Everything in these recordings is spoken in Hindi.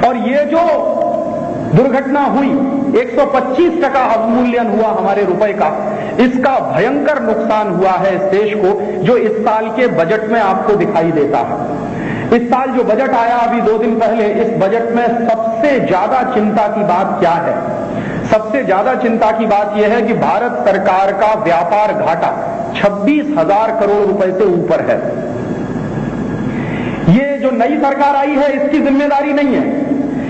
और ये जो दुर्घटना हुई, 125% अवमूल्यन हुआ हमारे रुपए का, इसका भयंकर नुकसान हुआ है इस देश को, जो इस साल के बजट में आपको दिखाई देता है। इस साल जो बजट आया अभी 2 दिन पहले, इस बजट में सबसे ज्यादा चिंता की बात क्या है? सबसे ज्यादा चिंता की बात यह है कि भारत सरकार का व्यापार घाटा 26,000 करोड़ रुपए से ऊपर है। ये जो नई सरकार आई है इसकी जिम्मेदारी नहीं है,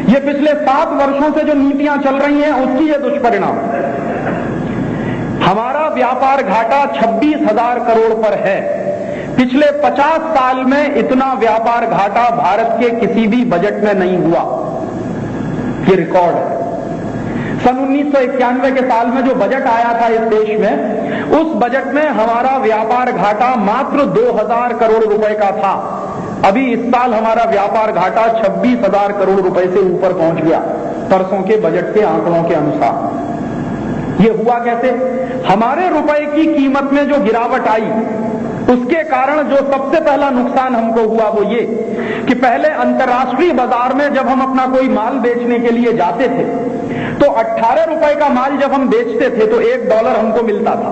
ये पिछले 7 वर्षों से जो नीतियां चल रही हैं उसकी ये दुष्परिणाम। हमारा व्यापार घाटा 26,000 करोड़ पर है। पिछले 50 साल में इतना व्यापार घाटा भारत के किसी भी बजट में नहीं हुआ, ये रिकॉर्ड है। सन 1991 के साल में जो बजट आया था इस देश में, उस बजट में हमारा व्यापार घाटा मात्र 2,000 करोड़ रुपए का था। अभी इस साल हमारा व्यापार घाटा 26,000 करोड़ रुपए से ऊपर पहुंच गया, परसों के बजट के आंकड़ों के अनुसार। ये हुआ कैसे? हमारे रुपए की कीमत में जो गिरावट आई, उसके कारण जो सबसे पहला नुकसान हमको हुआ वो ये कि पहले अंतर्राष्ट्रीय बाजार में जब हम अपना कोई माल बेचने के लिए जाते थे तो 18 रुपए का माल जब हम बेचते थे तो $1 हमको मिलता था।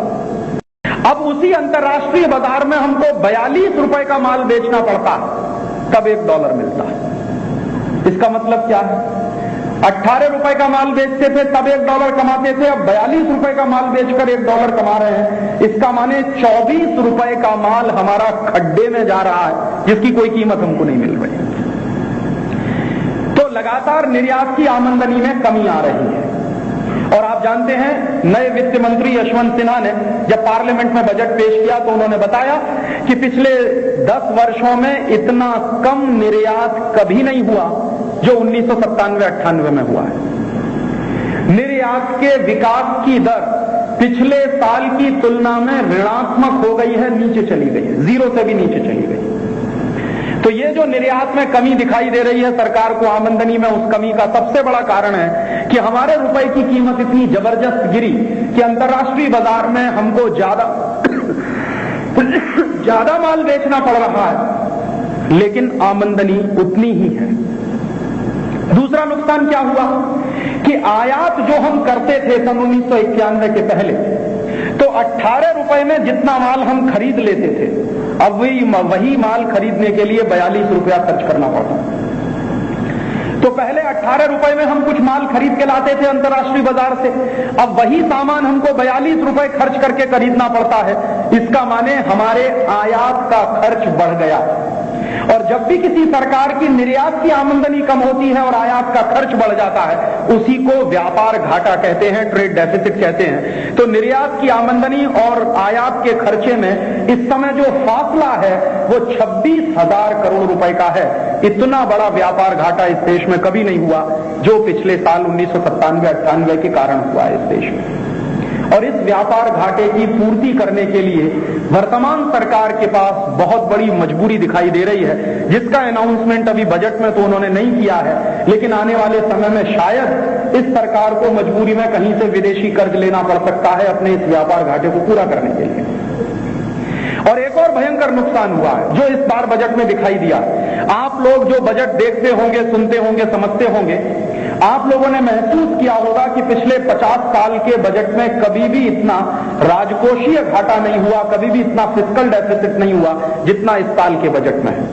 अब उसी अंतर्राष्ट्रीय बाजार में हमको 42 रुपए का माल बेचना पड़ता है, तब $1 मिलता है। इसका मतलब क्या है? 18 रुपए का माल बेचते थे तब $1 कमाते थे, अब 42 रुपए का माल बेचकर $1 कमा रहे हैं। इसका माने 24 रुपए का माल हमारा खड्डे में जा रहा है, जिसकी कोई कीमत हमको नहीं मिल रही। तो लगातार निर्यात की आमदनी में कमी आ रही है। और आप जानते हैं, नए वित्त मंत्री यशवंत सिन्हा ने जब पार्लियामेंट में बजट पेश किया तो उन्होंने बताया कि पिछले 10 वर्षों में इतना कम निर्यात कभी नहीं हुआ जो 1997-98 में हुआ है। निर्यात के विकास की दर पिछले साल की तुलना में ऋणात्मक हो गई है, नीचे चली गई है, 0 से भी नीचे चली गई। तो ये जो निर्यात में कमी दिखाई दे रही है सरकार को आमदनी में, उस कमी का सबसे बड़ा कारण है कि हमारे रुपए की कीमत इतनी जबरदस्त गिरी कि अंतर्राष्ट्रीय बाजार में हमको ज्यादा माल बेचना पड़ रहा है, लेकिन आमदनी उतनी ही है। दूसरा नुकसान क्या हुआ कि आयात जो हम करते थे सन 1991 के पहले, तो 18 रुपए में जितना माल हम खरीद लेते थे, अब वही माल खरीदने के लिए 42 रुपया खर्च करना पड़ता। तो पहले 18 रुपए में हम कुछ माल खरीद के लाते थे अंतर्राष्ट्रीय बाजार से, अब वही सामान हमको 42 रुपए खर्च करके खरीदना पड़ता है। इसका माने हमारे आयात का खर्च बढ़ गया। और जब भी किसी सरकार की निर्यात की आमदनी कम होती है और आयात का खर्च बढ़ जाता है, उसी को व्यापार घाटा कहते हैं, ट्रेड डेफिसिट कहते हैं। तो निर्यात की आमदनी और आयात के खर्चे में इस समय जो फासला है वो 26,000 करोड़ रुपए का है। इतना बड़ा व्यापार घाटा इस देश में कभी नहीं हुआ जो पिछले साल 1997-98 के कारण हुआ है इस देश में। और इस व्यापार घाटे की पूर्ति करने के लिए वर्तमान सरकार के पास बहुत बड़ी मजबूरी दिखाई दे रही है, जिसका अनाउंसमेंट अभी बजट में तो उन्होंने नहीं किया है, लेकिन आने वाले समय में शायद इस सरकार को मजबूरी में कहीं से विदेशी कर्ज लेना पड़ सकता है अपने इस व्यापार घाटे को पूरा करने के लिए। और एक और भयंकर नुकसान हुआ है जो इस बार बजट में दिखाई दिया। आप लोग जो बजट देखते होंगे, सुनते होंगे, समझते होंगे, आप लोगों ने महसूस किया होगा कि पिछले 50 साल के बजट में कभी भी इतना राजकोषीय घाटा नहीं हुआ, कभी भी इतना फिस्कल डेफिसिट नहीं हुआ जितना इस साल के बजट में है।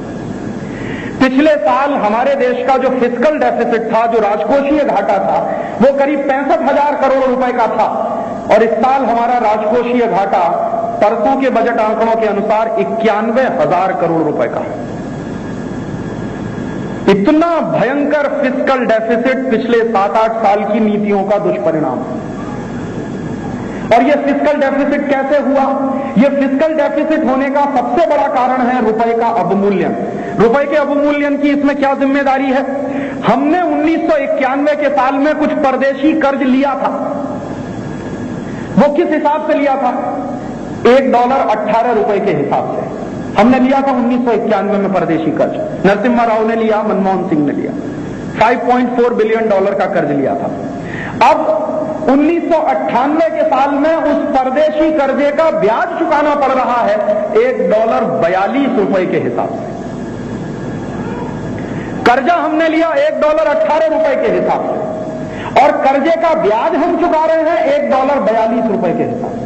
पिछले साल हमारे देश का जो फिस्कल डेफिसिट था, जो राजकोषीय घाटा था, वो करीब 65,000 करोड़ रुपए का था। और इस साल हमारा राजकोषीय घाटा परसों के बजट आंकड़ों के अनुसार 91,000 करोड़ रुपए का है। इतना भयंकर फिस्कल डेफिसिट पिछले 7-8 साल की नीतियों का दुष्परिणाम। और यह फिस्कल डेफिसिट कैसे हुआ? यह फिस्कल डेफिसिट होने का सबसे बड़ा कारण है रुपए का अवमूल्यन। रुपए के अवमूल्यन की इसमें क्या जिम्मेदारी है? हमने 1991 के साल में कुछ परदेशी कर्ज लिया था। वो किस हिसाब से लिया था? $1 18 रुपए के हिसाब से हमने लिया था 1991 में परदेशी कर्ज। नरसिम्हा राव ने लिया, मनमोहन सिंह ने लिया, $5.4 बिलियन का कर्ज लिया था। अब 1998 के साल में उस परदेशी कर्जे का ब्याज चुकाना पड़ रहा है $1 42 रुपए के हिसाब से। कर्जा हमने लिया $1.18 के हिसाब से, और कर्जे का ब्याज हम चुका रहे हैं $1.42 के हिसाब से।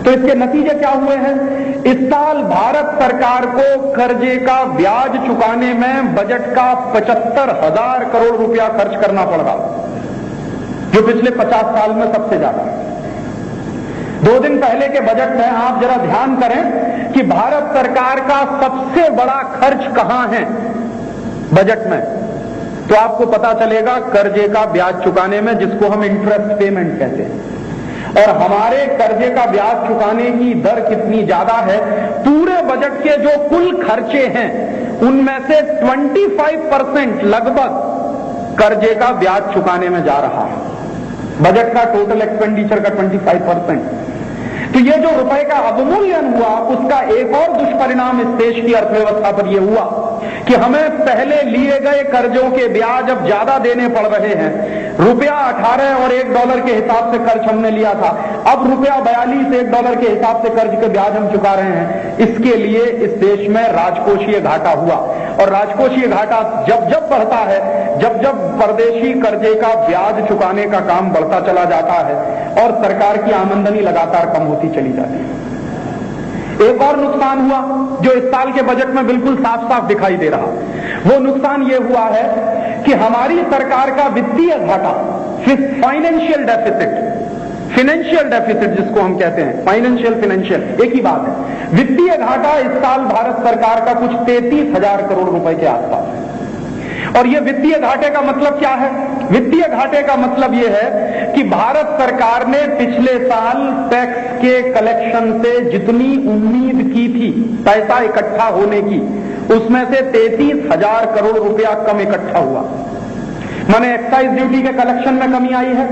तो इसके नतीजे क्या हुए हैं? इस साल भारत सरकार को कर्जे का ब्याज चुकाने में बजट का 75,000 करोड़ रुपया खर्च करना पड़ रहा, जो पिछले 50 साल में सबसे ज्यादा है। 2 दिन पहले के बजट में आप जरा ध्यान करें कि भारत सरकार का सबसे बड़ा खर्च कहां है बजट में, तो आपको पता चलेगा कर्जे का ब्याज चुकाने में, जिसको हम इंटरेस्ट पेमेंट कहते हैं। और हमारे कर्जे का ब्याज चुकाने की दर कितनी ज्यादा है? पूरे बजट के जो कुल खर्चे हैं उनमें से 25% लगभग कर्जे का ब्याज चुकाने में जा रहा है। बजट का टोटल एक्सपेंडिचर का 25%। तो ये जो रुपए का अवमूल्यन हुआ, उसका एक और दुष्परिणाम इस देश की अर्थव्यवस्था पर यह हुआ कि हमें पहले लिए गए कर्जों के ब्याज अब ज्यादा देने पड़ रहे हैं। $18 और $1 के हिसाब से कर्ज हमने लिया था, अब $42 $1 के हिसाब से कर्ज के ब्याज हम चुका रहे हैं। इसके लिए इस देश में राजकोषीय घाटा हुआ, और राजकोषीय घाटा जब जब बढ़ता है, जब जब परदेशी कर्जे का ब्याज चुकाने का काम बढ़ता चला जाता है, और सरकार की आमदनी लगातार कम होती चली जाती है। एक और नुकसान हुआ जो इस साल के बजट में बिल्कुल साफ साफ दिखाई दे रहा, वो नुकसान ये हुआ है कि हमारी सरकार का वित्तीय घाटा, फाइनेंशियल डेफिसिट जिसको हम कहते हैं, फाइनेंशियल एक ही बात है। वित्तीय घाटा इस साल भारत सरकार का कुछ 33,000 करोड़ रुपए के आसपास है। और ये वित्तीय घाटे का मतलब क्या है? वित्तीय घाटे का मतलब यह है कि भारत सरकार ने पिछले साल टैक्स के कलेक्शन से जितनी उम्मीद की थी पैसा इकट्ठा होने की, उसमें से 33,000 करोड़ रुपया कम इकट्ठा हुआ। माने एक्साइज ड्यूटी के कलेक्शन में कमी आई है,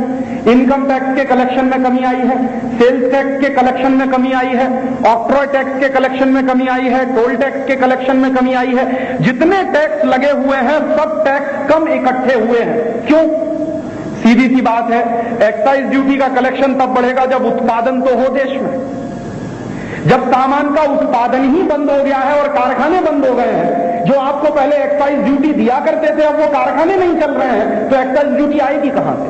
इनकम टैक्स के कलेक्शन में कमी आई है, सेल्स टैक्स के कलेक्शन में कमी आई है, ऑक्ट्रॉय टैक्स के कलेक्शन में कमी आई है, टोल टैक्स के कलेक्शन में कमी आई है। जितने टैक्स लगे हुए हैं सब टैक्स कम इकट्ठे हुए हैं। क्यों? सीधी सी बात है, एक्साइज ड्यूटी का कलेक्शन तब बढ़ेगा जब उत्पादन तो हो देश में। जब सामान का उत्पादन ही बंद हो गया है और कारखाने बंद हो गए हैं, जो आपको पहले एक्साइज ड्यूटी दिया करते थे अब वो कारखाने नहीं चल रहे हैं, तो एक्साइज ड्यूटी आएगी कहां से?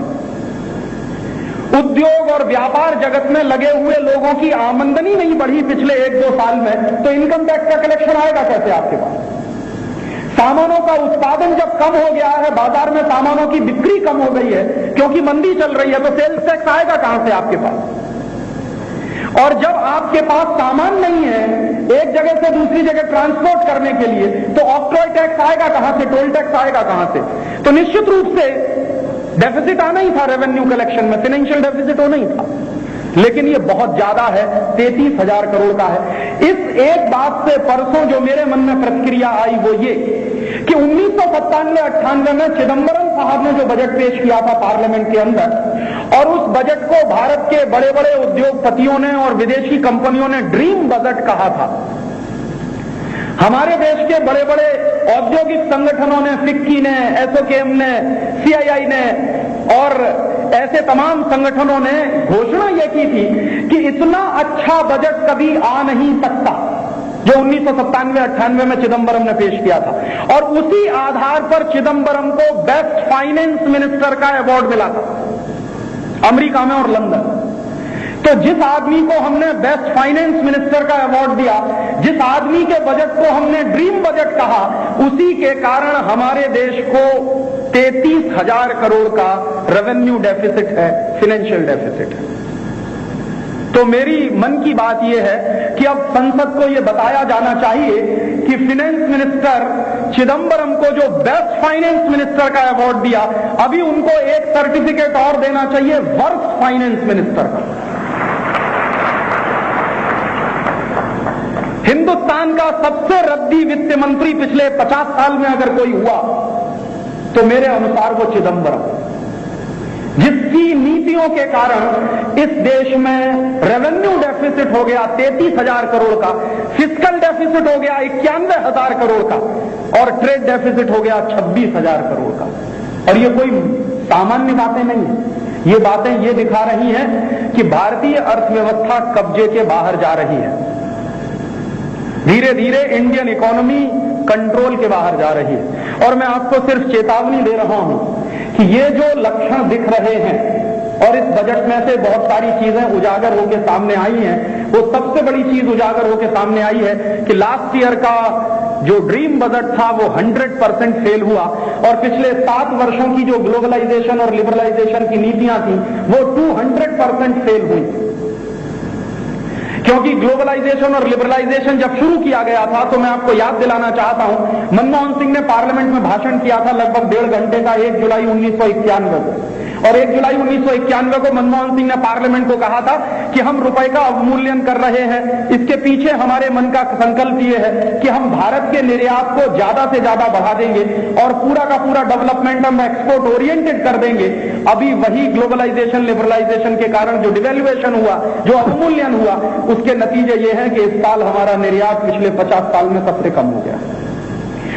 उद्योग और व्यापार जगत में लगे हुए लोगों की आमदनी नहीं बढ़ी पिछले 1-2 साल में, तो इनकम टैक्स का कलेक्शन आएगा कैसे आपके पास? सामानों का उत्पादन जब कम हो गया है, बाजार में सामानों की बिक्री कम हो गई है क्योंकि मंदी चल रही है, तो सेल्स टैक्स आएगा कहां से आपके पास? और जब आपके पास सामान नहीं है एक जगह से दूसरी जगह ट्रांसपोर्ट करने के लिए, तो ऑक्ट्रॉय टैक्स आएगा कहां से? टोल टैक्स आएगा कहां से? तो निश्चित रूप से डेफिसिट आना ही था रेवेन्यू कलेक्शन में, फाइनेंशियल डेफिसिट होना ही था। लेकिन ये बहुत ज्यादा है, 33,000 करोड़ का है। इस एक बात से परसों जो मेरे मन में प्रतिक्रिया आई वो ये कि 1997-98 में चिदंबरम साहब ने जो बजट पेश किया था पार्लियामेंट के अंदर, और उस बजट को भारत के बड़े बड़े उद्योगपतियों ने और विदेशी कंपनियों ने ड्रीम बजट कहा था। हमारे देश के बड़े बड़े औद्योगिक संगठनों ने, फिक्की ने, एसोकेम ने, सीआईआई ने और ऐसे तमाम संगठनों ने घोषणा यह की थी कि इतना अच्छा बजट कभी आ नहीं सकता जो 1997-98 में चिदंबरम ने पेश किया था। और उसी आधार पर चिदंबरम को बेस्ट फाइनेंस मिनिस्टर का अवार्ड मिला था अमेरिका में और लंदन। तो जिस आदमी को हमने बेस्ट फाइनेंस मिनिस्टर का अवार्ड दिया, जिस आदमी के बजट को हमने ड्रीम बजट कहा, उसी के कारण हमारे देश को 33,000 करोड़ का रेवेन्यू डेफिसिट है, फाइनेंशियल डेफिसिट है। तो मेरी मन की बात यह है कि अब संसद को यह बताया जाना चाहिए कि फाइनेंस मिनिस्टर चिदंबरम को जो बेस्ट फाइनेंस मिनिस्टर का अवार्ड दिया, अभी उनको एक सर्टिफिकेट और देना चाहिए वर्स्ट फाइनेंस मिनिस्टर का। हिंदुस्तान का सबसे रद्दी वित्त मंत्री पिछले 50 साल में अगर कोई हुआ तो मेरे अनुसार वो चिदंबरम, जिसकी नीतियों के कारण इस देश में रेवेन्यू डेफिसिट हो गया 33,000 करोड़ का, फिस्कल डेफिसिट हो गया 91,000 करोड़ का, और ट्रेड डेफिसिट हो गया 26,000 करोड़ का। और ये कोई सामान्य बातें नहीं है, ये बातें ये दिखा रही हैं कि भारतीय अर्थव्यवस्था कब्जे के बाहर जा रही है। धीरे धीरे इंडियन इकोनॉमी कंट्रोल के बाहर जा रही है। और मैं आपको सिर्फ चेतावनी दे रहा हूं कि ये जो लक्षण दिख रहे हैं और इस बजट में से बहुत सारी चीजें उजागर होकर सामने आई हैं, वो सबसे बड़ी चीज उजागर होकर सामने आई है कि लास्ट ईयर का जो ड्रीम बजट था वो 100% फेल हुआ और पिछले 7 वर्षों की जो ग्लोबलाइजेशन और लिबरलाइजेशन की नीतियां थी वो 200% फेल हुई। क्योंकि ग्लोबलाइजेशन और लिबरलाइजेशन जब शुरू किया गया था तो मैं आपको याद दिलाना चाहता हूं, मनमोहन सिंह ने पार्लियामेंट में भाषण किया था लगभग 1.5 घंटे का 1 जुलाई 1991 को, और 1 जुलाई 1991 को मनमोहन सिंह ने पार्लियामेंट को कहा था कि हम रुपए का अवमूल्यन कर रहे हैं, इसके पीछे हमारे मन का संकल्प ये है कि हम भारत के निर्यात को ज्यादा से ज्यादा बढ़ा देंगे और पूरा का पूरा डेवलपमेंट हम एक्सपोर्ट ओरिएंटेड कर देंगे। अभी वही ग्लोबलाइजेशन लिबरलाइजेशन के कारण जो डिवेल्युएशन हुआ, जो अवमूल्यन हुआ, उसके नतीजे ये हैं कि इस साल हमारा निर्यात पिछले 50 साल में सबसे कम हो गया।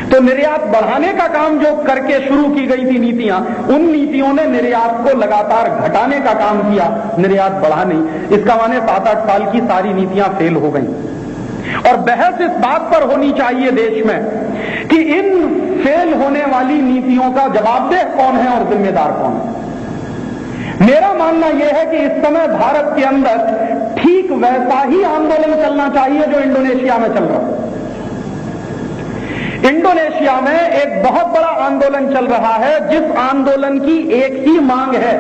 तो निर्यात बढ़ाने का काम जो करके शुरू की गई थी नीतियां, उन नीतियों ने निर्यात को लगातार घटाने का काम किया, निर्यात बढ़ा नहीं। इसका माने 7-8 साल की सारी नीतियां फेल हो गई। और बहस इस बात पर होनी चाहिए देश में कि इन फेल होने वाली नीतियों का जवाबदेह कौन है और जिम्मेदार कौन है। मेरा मानना यह है कि इस समय भारत के अंदर ठीक वैसा ही आंदोलन चलना चाहिए जो इंडोनेशिया में चल रहा है। इंडोनेशिया में एक बहुत बड़ा आंदोलन चल रहा है जिस आंदोलन की एक ही मांग है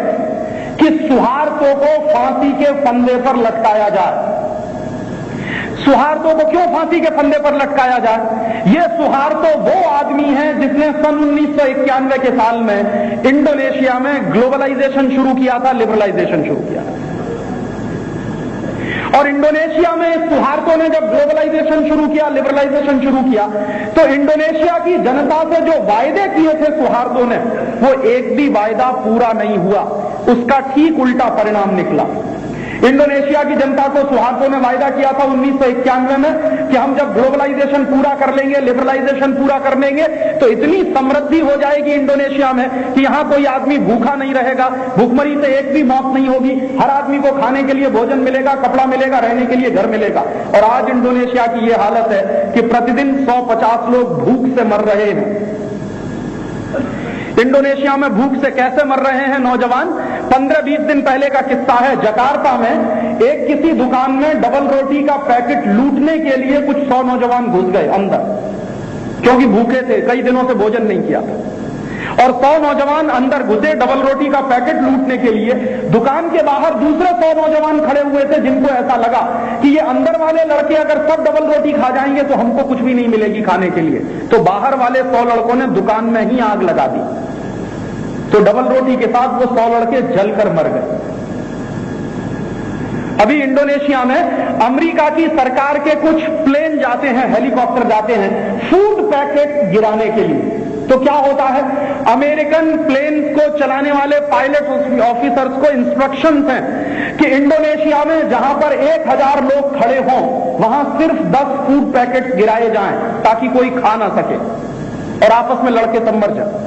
कि सुहार्तो को फांसी के फंदे पर लटकाया जाए। सुहार्तो को क्यों फांसी के फंदे पर लटकाया जाए? ये सुहार्तो वो आदमी है जिसने सन 1991 के साल में इंडोनेशिया में ग्लोबलाइजेशन शुरू किया था, लिबरलाइजेशन शुरू किया था। और इंडोनेशिया में इस सुहार्तो ने जब ग्लोबलाइजेशन शुरू किया, लिबरलाइजेशन शुरू किया, तो इंडोनेशिया की जनता से जो वायदे किए थे सुहार्तो ने, वो एक भी वायदा पूरा नहीं हुआ, उसका ठीक उल्टा परिणाम निकला। इंडोनेशिया की जनता को सुहार्तो ने वायदा किया था 1991 में कि हम जब ग्लोबलाइजेशन पूरा कर लेंगे, लिबरलाइजेशन पूरा कर लेंगे, तो इतनी समृद्धि हो जाएगी इंडोनेशिया में कि यहां कोई आदमी भूखा नहीं रहेगा, भूखमरी से एक भी मौत नहीं होगी, हर आदमी को खाने के लिए भोजन मिलेगा, कपड़ा मिलेगा, रहने के लिए घर मिलेगा। और आज इंडोनेशिया की यह हालत है कि प्रतिदिन 150 लोग भूख से मर रहे हैं। इंडोनेशिया में भूख से कैसे मर रहे हैं नौजवान? 15-20 दिन पहले का किस्सा है। जकार्ता में एक किसी दुकान में डबल रोटी का पैकेट लूटने के लिए कुछ 100 नौजवान घुस गए अंदर, क्योंकि भूखे थे, कई दिनों से भोजन नहीं किया था। और 100 नौजवान अंदर घुसे डबल रोटी का पैकेट लूटने के लिए। दुकान के बाहर दूसरे 100 नौजवान खड़े हुए थे जिनको ऐसा लगा कि ये अंदर वाले लड़के अगर सब डबल रोटी खा जाएंगे तो हमको कुछ भी नहीं मिलेगी खाने के लिए। तो बाहर वाले 100 लड़कों ने दुकान में ही आग लगा दी, तो डबल रोटी के साथ वो 100 लड़के जलकर मर गए। अभी इंडोनेशिया में अमेरिका की सरकार के कुछ प्लेन जाते हैं, हेलीकॉप्टर जाते हैं फूड पैकेट गिराने के लिए। तो क्या होता है, अमेरिकन प्लेन्स को चलाने वाले पायलट ऑफिसर्स को इंस्ट्रक्शंस हैं कि इंडोनेशिया में जहां पर 1000 लोग खड़े हों वहां सिर्फ 10 फूड पैकेट गिराए जाएं ताकि कोई खा ना सके और आपस में लड़के सब मर जाए।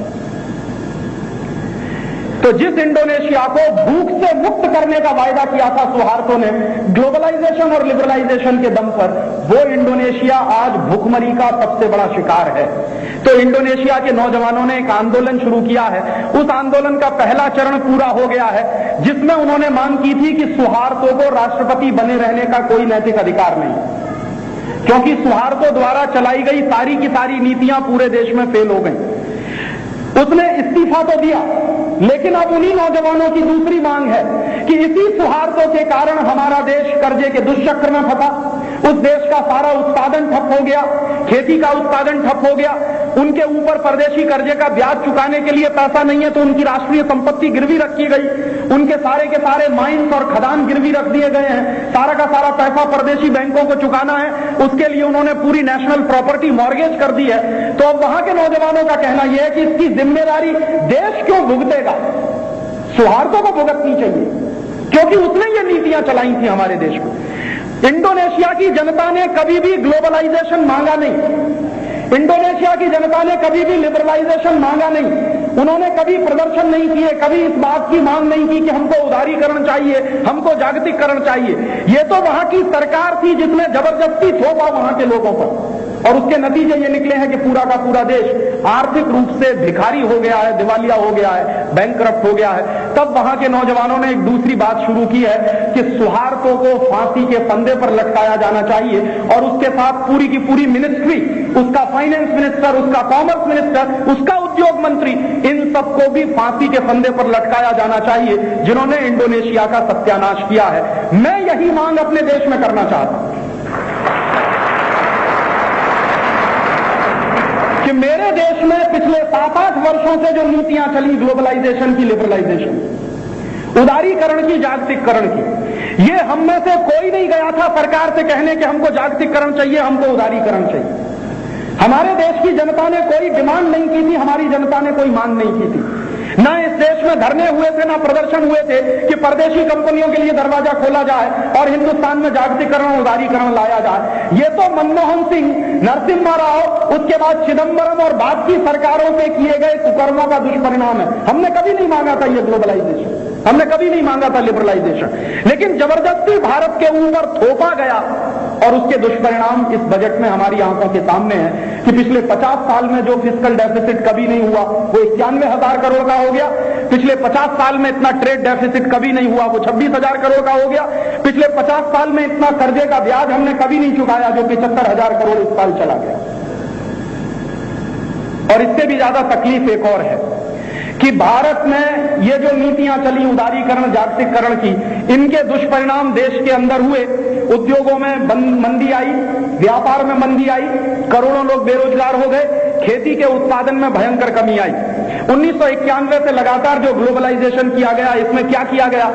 तो जिस इंडोनेशिया को भूख से मुक्त करने का वायदा किया था सुहार्तो ने ग्लोबलाइजेशन और लिबरलाइजेशन के दम पर, वो इंडोनेशिया आज भूखमरी का सबसे बड़ा शिकार है। तो इंडोनेशिया के नौजवानों ने एक आंदोलन शुरू किया है। उस आंदोलन का पहला चरण पूरा हो गया है, जिसमें उन्होंने मांग की थी कि सुहार्तो को राष्ट्रपति बने रहने का कोई नैतिक अधिकार नहीं, क्योंकि सुहार्तो द्वारा चलाई गई सारी की सारी नीतियां पूरे देश में फेल हो गई। उसने इस्तीफा तो दिया, लेकिन अब उन्हीं नौजवानों की दूसरी मांग है कि इसी सुहार्तो के कारण हमारा देश कर्जे के दुष्चक्र में फंसा, उस देश का सारा उत्पादन ठप हो गया, खेती का उत्पादन ठप हो गया, उनके ऊपर परदेशी कर्जे का ब्याज चुकाने के लिए पैसा नहीं है तो उनकी राष्ट्रीय संपत्ति गिरवी रखी गई, उनके सारे के सारे माइंस और खदान गिरवी रख दिए गए हैं, सारा का सारा पैसा परदेशी बैंकों को चुकाना है, उसके लिए उन्होंने पूरी नेशनल प्रॉपर्टी मॉर्गेज कर दी है। तो अब वहां के नौजवानों का कहना यह है कि इसकी जिम्मेदारी देश क्यों भुगतेगा? सुहार्तो को भुगतनी चाहिए, क्योंकि उसने ये नीतियां चलाई थी हमारे देश में। इंडोनेशिया की जनता ने कभी भी ग्लोबलाइजेशन मांगा नहीं, इंडोनेशिया की जनता ने कभी भी लिबरलाइजेशन मांगा नहीं, उन्होंने कभी प्रदर्शन नहीं किए, कभी इस बात की मांग नहीं की कि हमको उदारीकरण चाहिए, हमको जागतिकरण चाहिए। ये तो वहां की सरकार थी जिसने जबरदस्ती थोपा वहां के लोगों पर, और उसके नतीजे ये निकले हैं कि पूरा का पूरा देश आर्थिक रूप से भिखारी हो गया है, दिवालिया हो गया है, बैंकरप्ट हो गया है। तब वहां के नौजवानों ने एक दूसरी बात शुरू की है कि सुहार्तों को फांसी के फंदे पर लटकाया जाना चाहिए और उसके साथ पूरी की पूरी मिनिस्ट्री, उसका फाइनेंस मिनिस्टर, उसका कॉमर्स मिनिस्टर, उसका उद्योग मंत्री, इन सबको भी फांसी के फंदे पर लटकाया जाना चाहिए जिन्होंने इंडोनेशिया का सत्यानाश किया है। मैं यही मांग अपने देश में करना चाहता हूं कि मेरे देश में पिछले 7-8 वर्षों से जो नीतियां चली, ग्लोबलाइजेशन की, लिबरलाइजेशन, उदारीकरण की, जागतिकरण की, ये हम में से कोई नहीं गया था सरकार से कहने कि हमको जागतिकरण चाहिए, हमको उदारीकरण चाहिए। हमारे देश की जनता ने कोई डिमांड नहीं की थी, हमारी जनता ने कोई मांग नहीं की थी। ना इस देश में धरने हुए थे, ना प्रदर्शन हुए थे कि परदेशी कंपनियों के लिए दरवाजा खोला जाए और हिंदुस्तान में जागतिकरण, उदारीकरण लाया जाए। ये तो मनमोहन सिंह, नरसिम्हा राव, उसके बाद चिदंबरम और बाद की सरकारों पे किए गए कुकर्मों का दुष्परिणाम है। हमने कभी नहीं मांगा था ये ग्लोबलाइजेशन, हमने कभी नहीं मांगा था लिबरलाइजेशन, लेकिन जबरदस्ती भारत के ऊपर थोपा गया और उसके दुष्परिणाम इस बजट में हमारी आंखों के सामने है कि पिछले 50 साल में जो फिस्कल डेफिसिट कभी नहीं हुआ वो 91,000 करोड़ का हो गया। पिछले 50 साल में इतना ट्रेड डेफिसिट कभी नहीं हुआ, वो 26,000 करोड़ का हो गया। पिछले 50 साल में इतना कर्जे का ब्याज हमने कभी नहीं चुकाया जो 75,000 करोड़ इस साल चला गया। और इससे भी ज्यादा तकलीफ एक और है कि भारत में ये जो नीतियां चली उदारीकरण, जागतिकरण की, इनके दुष्परिणाम देश के अंदर हुए। उद्योगों में मंदी आई, व्यापार में मंदी आई, करोड़ों लोग बेरोजगार हो गए, खेती के उत्पादन में भयंकर कमी आई। 1991 से लगातार जो ग्लोबलाइजेशन किया गया, इसमें क्या किया गया?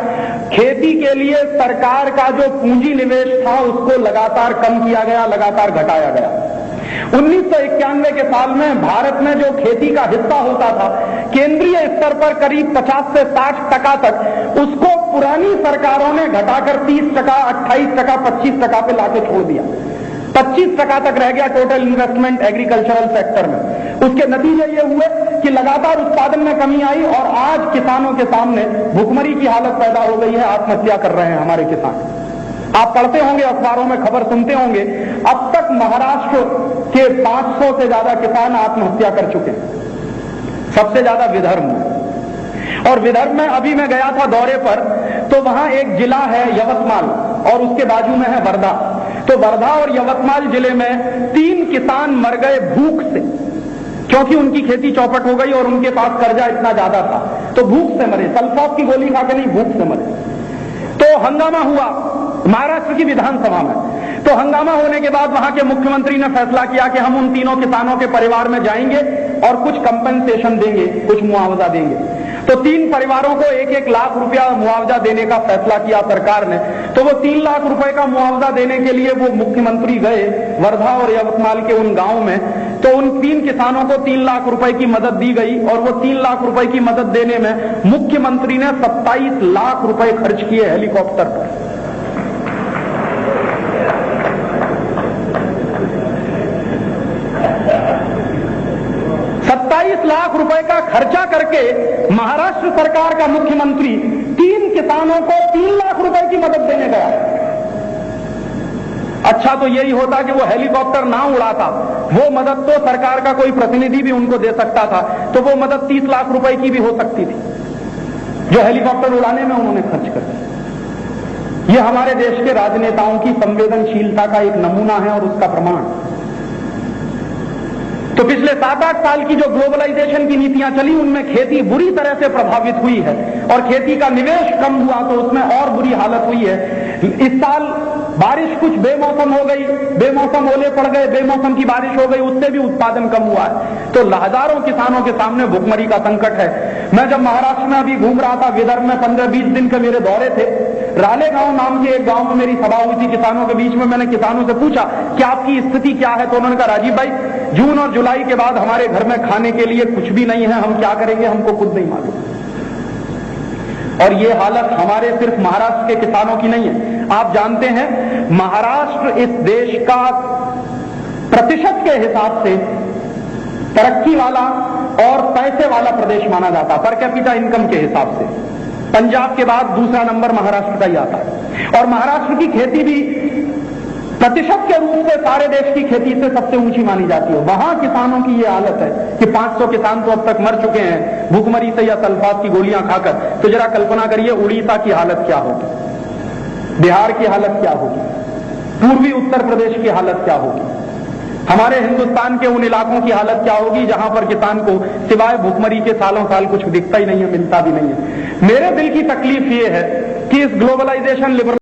खेती के लिए सरकार का जो पूंजी निवेश था उसको लगातार कम किया गया, लगातार घटाया गया। 1991 के साल में भारत में जो खेती का हिस्सा होता था केंद्रीय स्तर पर करीब 50 से 60% तक, उसको पुरानी सरकारों ने घटाकर 30%, 28%, 25% पे लाके छोड़ दिया। 25% तक रह गया टोटल इन्वेस्टमेंट एग्रीकल्चरल सेक्टर में। उसके नतीजे ये हुए कि लगातार उत्पादन में कमी आई और आज किसानों के सामने भुखमरी की हालत पैदा हो गई है, आत्महत्या कर रहे हैं हमारे किसान। आप पढ़ते होंगे, अखबारों में खबर सुनते होंगे, अब तक महाराष्ट्र के 500 से ज्यादा किसान आत्महत्या कर चुके हैं, सबसे ज्यादा विदर्भ में। और विदर्भ में अभी मैं गया था दौरे पर, तो वहां एक जिला है यवतमाल और उसके बाजू में है वर्धा। तो वर्धा और यवतमाल जिले में 3 किसान मर गए भूख से, क्योंकि उनकी खेती चौपट हो गई और उनके पास कर्जा इतना ज्यादा था, तो भूख से मरे। सल्फॉस की गोली खाकर नहीं, भूख से मरे। तो हंगामा हुआ महाराष्ट्र की विधानसभा में। तो हंगामा होने के बाद वहां के मुख्यमंत्री ने फैसला किया कि हम उन तीनों किसानों के परिवार में जाएंगे और कुछ कंपनसेशन देंगे, कुछ मुआवजा देंगे। तो 3 परिवारों को 1-1 लाख रुपया मुआवजा देने का फैसला किया सरकार ने। तो वो 3 लाख रुपए का मुआवजा देने के लिए वो मुख्यमंत्री गए वर्धा और यवतमाल के उन गांव में। तो उन 3 किसानों को 3 लाख रुपए की मदद दी गई और वो 3 लाख रुपए की मदद देने में मुख्यमंत्री ने 27 लाख रुपए खर्च किए हेलीकॉप्टर पर। 27 लाख रुपए का खर्चा करके महाराष्ट्र सरकार का मुख्यमंत्री 3 किसानों को 3 लाख रुपए की मदद देने गया। अच्छा तो यही होता कि वो हेलीकॉप्टर ना उड़ाता, वो मदद तो सरकार का कोई प्रतिनिधि भी उनको दे सकता था, तो वो मदद 30 लाख रुपए की भी हो सकती थी जो हेलीकॉप्टर उड़ाने में उन्होंने खर्च कर दिया। ये हमारे देश के राजनेताओं की संवेदनशीलता का एक नमूना है और उसका प्रमाण। तो पिछले 7-8 साल की जो ग्लोबलाइजेशन की नीतियां चली उनमें खेती बुरी तरह से प्रभावित हुई है और खेती का निवेश कम हुआ तो उसमें और बुरी हालत हुई है। इस साल बारिश कुछ बेमौसम हो गई, बेमौसम ओले पड़ गए, बेमौसम की बारिश हो गई, उससे भी उत्पादन कम हुआ है। तो हजारों किसानों के सामने भुखमरी का संकट है। मैं जब महाराष्ट्र में अभी घूम रहा था, विदर्भ में 15-20 दिन के मेरे दौरे थे, रालेगांव नाम के एक गांव में मेरी सभा हुई थी किसानों के बीच में। मैंने किसानों से पूछा कि आपकी स्थिति क्या है, तो उन्होंने कहा राजीव भाई जून और जुलाई के बाद हमारे घर में खाने के लिए कुछ भी नहीं है, हम क्या करेंगे हमको खुद नहीं मालूम। और ये हालत हमारे सिर्फ महाराष्ट्र के किसानों की नहीं है। आप जानते हैं महाराष्ट्र इस देश का प्रतिशत के हिसाब से तरक्की वाला और पैसे वाला प्रदेश माना जाता है, पर कैपिटा इनकम के हिसाब से। पंजाब के बाद दूसरा नंबर महाराष्ट्र का ही आता है और महाराष्ट्र की खेती भी प्रतिशत के रूप से सारे देश की खेती से सबसे ऊंची मानी जाती है। वहां किसानों की ये हालत है कि 500 किसान तो अब तक मर चुके हैं भूखमरी से या सल्फात की गोलियां खाकर। तो जरा कल्पना करिए उड़ीसा की हालत क्या होगी, बिहार की हालत क्या होगी, पूर्वी उत्तर प्रदेश की हालत क्या होगी, हमारे हिंदुस्तान के उन इलाकों की हालत क्या होगी जहां पर किसान को सिवाय भूखमरी के सालों साल कुछ दिखता ही नहीं है, मिलता भी नहीं है। मेरे दिल की तकलीफ ये है कि इस ग्लोबलाइजेशन लिबरल